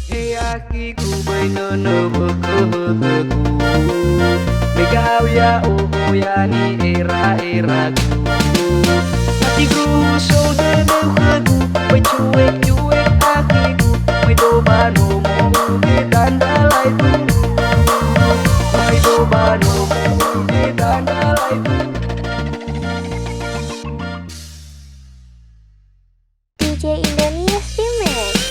Aki ku bay no ku Megao ya oh ya ni era ku Hatiku so no ku bay cuek akiku May doba no mo kitandalay tu May doba no mo kitandalay tu DJ Indonesia Remix.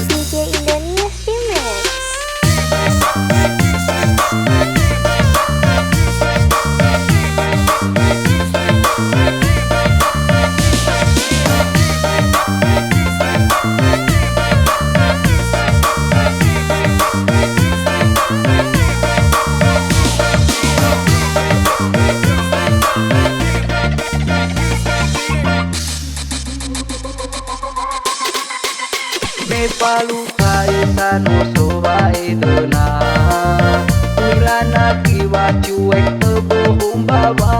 DJ Indonesia Remix. Me palu kaita no soba edona Uirana kiwa cuek tebohong bawa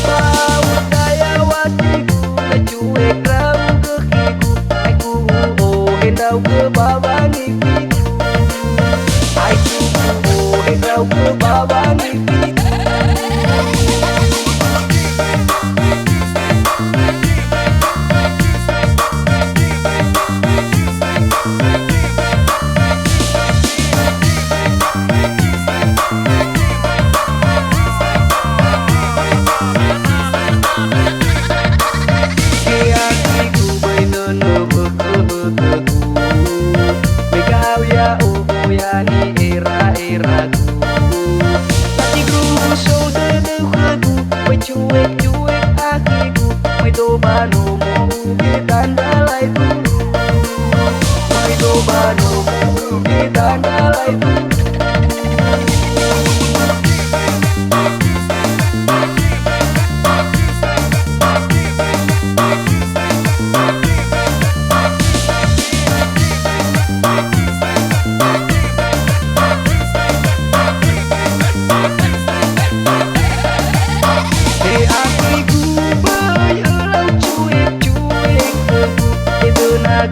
Bau daya wasiku Cuek rau kekiku Aiku oh hendau ke bawah ngipiku Aiku oh hendau ke bawah ngipiku Cuek akiku May doba no mo kitandalay tu May doba no mo kitandalay tu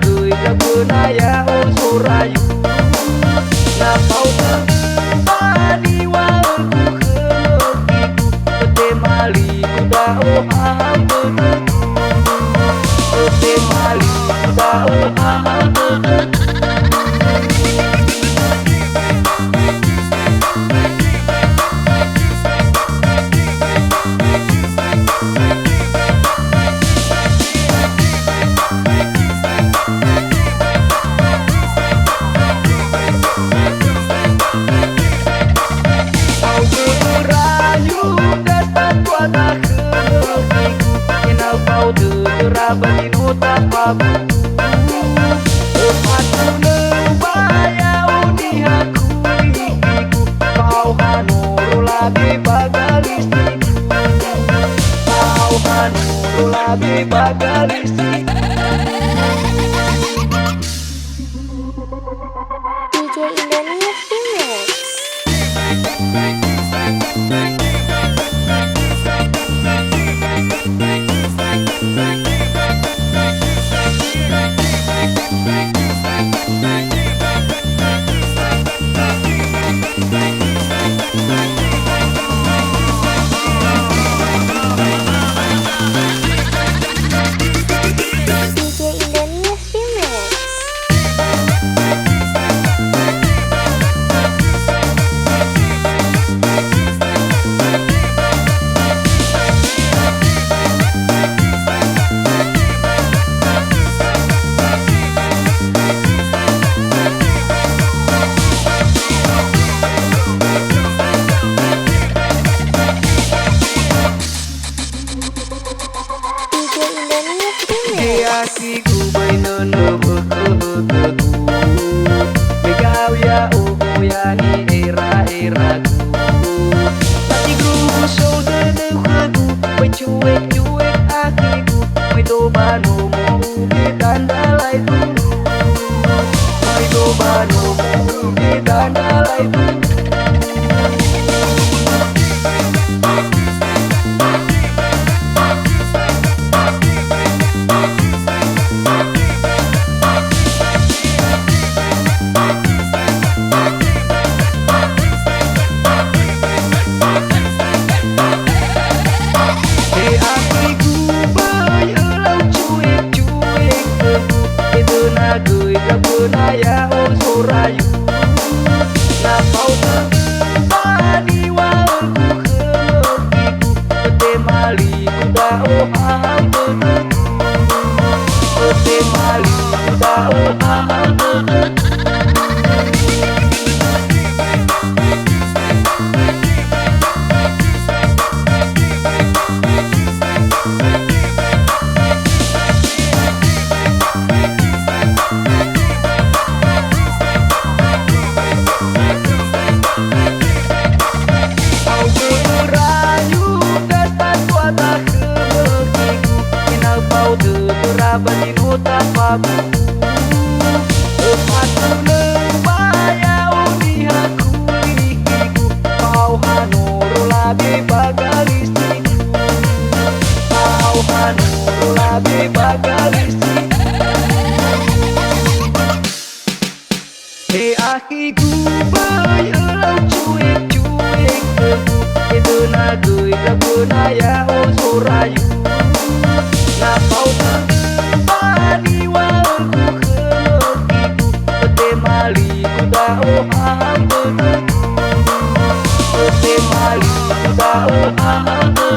Gửi ra bữa nay ya ô số rayu là bao giờ ba đi qua ku khơi ku te mali ku da ô ha te mali ku da ô ha Bagino tapabu Aku nebaya unihaku ikiku Kau hanuru labi bagalisi Kau hanuru labi bagalisi DJ Indonesia Remix. Gửi ra bữa nay ôi số rayu na pau ba đi qua ku khơ te mali ku da o ham te mali ku da o ham Bandino tapaku Sepatu lebaya unihaku likiku Kau hanuru labi bagalisiku Kau hanuru labi bagalisiku Akiku bayalau cuek-cuek Itu nagui ragunaya o sorayu Na pau Bani waku khelekiku Pete mali kuda o hambe Pete mali kuda o hambe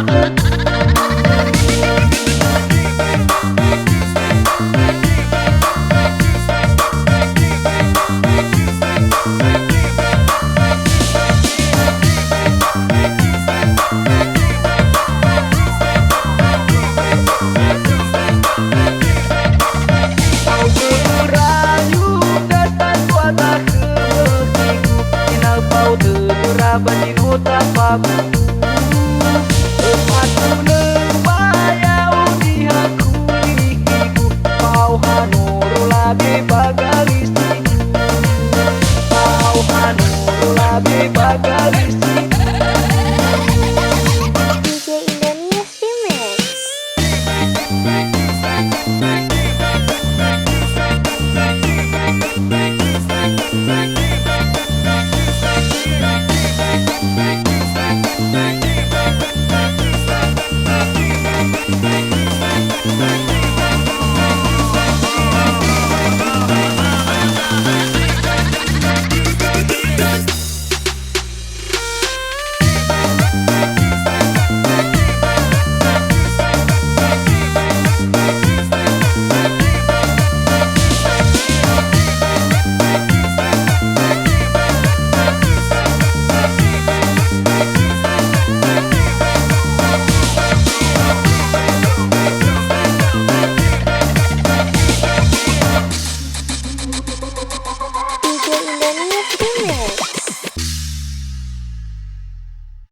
Bandino tapaku Sepatu lebaya unihaku likiku Kau hanuru labi bagalisiku Kau hanuru labi bagalisiku